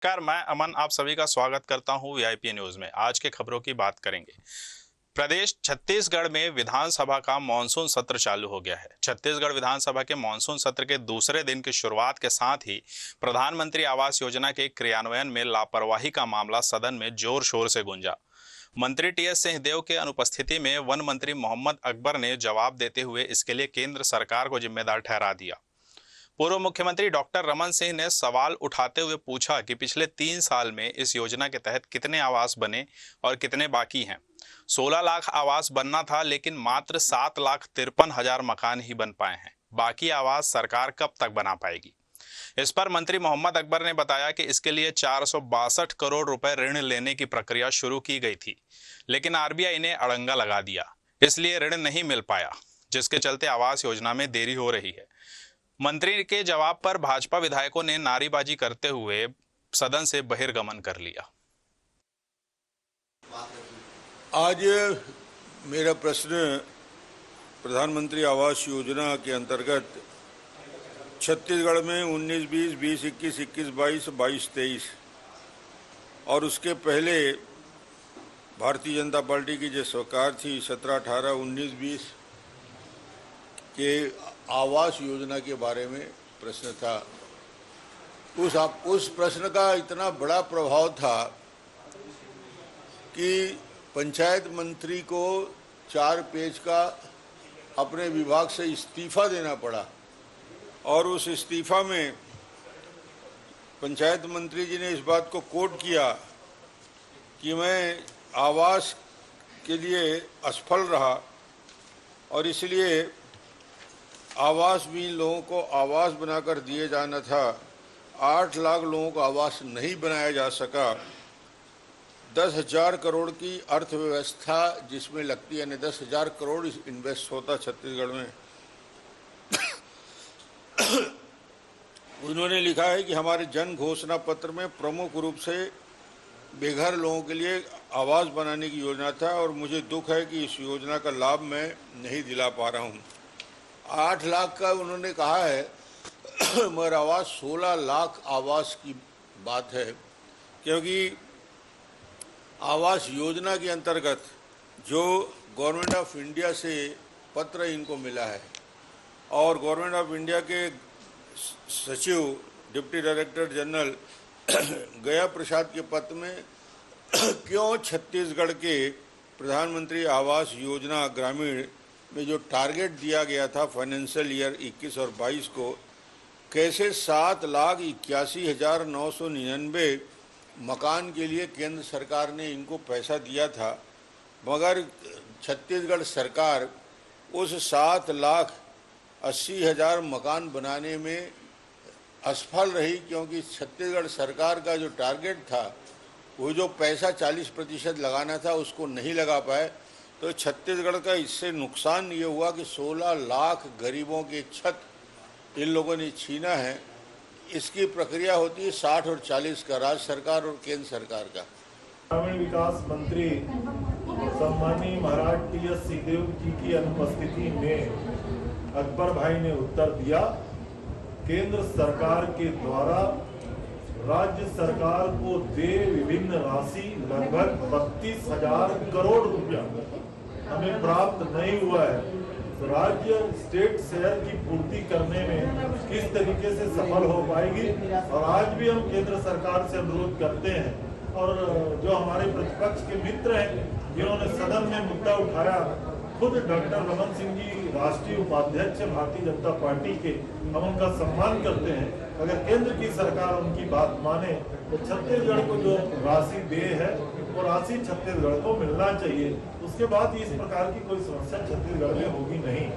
नमस्कार, मैं अमन आप सभी का स्वागत करता हूं वीआईपी न्यूज में। आज के खबरों की बात करेंगे। प्रदेश छत्तीसगढ़ में विधानसभा का मानसून सत्र चालू हो गया है। छत्तीसगढ़ विधानसभा के मानसून सत्र के दूसरे दिन की शुरुआत के साथ ही प्रधानमंत्री आवास योजना के क्रियान्वयन में लापरवाही का मामला सदन में जोर शोर से गूंजा। मंत्री टीएस सिंहदेव के अनुपस्थिति में वन मंत्री मोहम्मद अकबर ने जवाब देते हुए इसके लिए केंद्र सरकार को जिम्मेदार ठहरा दिया। पूर्व मुख्यमंत्री डॉक्टर रमन सिंह ने सवाल उठाते हुए पूछा कि पिछले 3 साल में इस योजना के तहत कितने आवास बने और कितने बाकी हैं। 16 लाख आवास बनना था, लेकिन मात्र 7,53,000 मकान ही बन पाए हैं। बाकी आवास सरकार कब तक बना पाएगी? इस पर मंत्री मोहम्मद अकबर ने बताया कि इसके लिए 462 करोड़ रुपए ऋण लेने की प्रक्रिया शुरू की गई थी, लेकिन आरबीआई ने अड़ंगा लगा दिया, इसलिए ऋण नहीं मिल पाया, जिसके चलते आवास योजना में देरी हो रही है। मंत्री के जवाब पर भाजपा विधायकों ने नारेबाजी करते हुए सदन से बहिर्गमन कर लिया। आज मेरा प्रश्न प्रधानमंत्री आवास योजना के अंतर्गत छत्तीसगढ़ में 19-20, 20-21, 21-22, 22-23 और उसके पहले भारतीय जनता पार्टी की जो सरकार थी 17-18, 19-20 के आवास योजना के बारे में प्रश्न था। उस प्रश्न का इतना बड़ा प्रभाव था कि पंचायत मंत्री को 4 पेज का अपने विभाग से इस्तीफा देना पड़ा और उस इस्तीफा में पंचायत मंत्री जी ने इस बात को कोट किया कि मैं आवास के लिए असफल रहा और इसलिए आवास भी लोगों को आवास बनाकर दिए जाना था। 8 लाख लोगों को आवास नहीं बनाया जा सका। 10,000 करोड़ की अर्थव्यवस्था जिसमें लगती है, यानी 10,000 करोड़ इन्वेस्ट होता छत्तीसगढ़ में। उन्होंने लिखा है कि हमारे जन घोषणा पत्र में प्रमुख रूप से बेघर लोगों के लिए आवास बनाने की योजना था और मुझे दुख है कि इस योजना का लाभ मैं नहीं दिला पा रहा हूँ। 8 लाख का उन्होंने कहा है मगर आवास 16 लाख आवास की बात है, क्योंकि आवास योजना के अंतर्गत जो गवर्नमेंट ऑफ इंडिया से पत्र इनको मिला है और गवर्नमेंट ऑफ इंडिया के सचिव डिप्टी डायरेक्टर जनरल गया प्रसाद के पत्र में क्यों छत्तीसगढ़ के प्रधानमंत्री आवास योजना ग्रामीण में जो टारगेट दिया गया था फाइनेंशियल ईयर 21 और 22 को, कैसे 7,81,999 मकान के लिए केंद्र सरकार ने इनको पैसा दिया था, मगर छत्तीसगढ़ सरकार उस 7,80,000 मकान बनाने में असफल रही, क्योंकि छत्तीसगढ़ सरकार का जो टारगेट था, वो जो पैसा 40% लगाना था उसको नहीं लगा पाए। तो छत्तीसगढ़ का इससे नुकसान ये हुआ कि 16 लाख गरीबों की छत इन लोगों ने छीना है। इसकी प्रक्रिया होती है 60 और 40 का, राज्य सरकार और केंद्र सरकार का। ग्रामीण विकास मंत्री सम्मानीय महाराज टीएस सिंहदेव जी की अनुपस्थिति में अकबर भाई ने उत्तर दिया। केंद्र सरकार के द्वारा राज्य सरकार को दे विभिन्न राशि लगभग 32,000 करोड़ रुपया हमें प्राप्त नहीं हुआ है। तो राज्य स्टेट शेयर की पूर्ति करने में किस तरीके से सफल हो पाएगी, और आज भी हम केंद्र सरकार से अनुरोध करते हैं और जो हमारे प्रतिपक्ष के मित्र हैं जिन्होंने सदन में मुद्दा उठाया, खुद डॉक्टर रमन सिंह जी राष्ट्रीय उपाध्यक्ष भारतीय जनता पार्टी के, हम उनका सम्मान करते हैं। अगर केंद्र की सरकार उनकी बात माने तो छत्तीसगढ़ को जो राशि दे है वो राशि छत्तीसगढ़ को मिलना चाहिए। उसके बाद इस प्रकार की कोई समस्या छत्तीसगढ़ में होगी नहीं।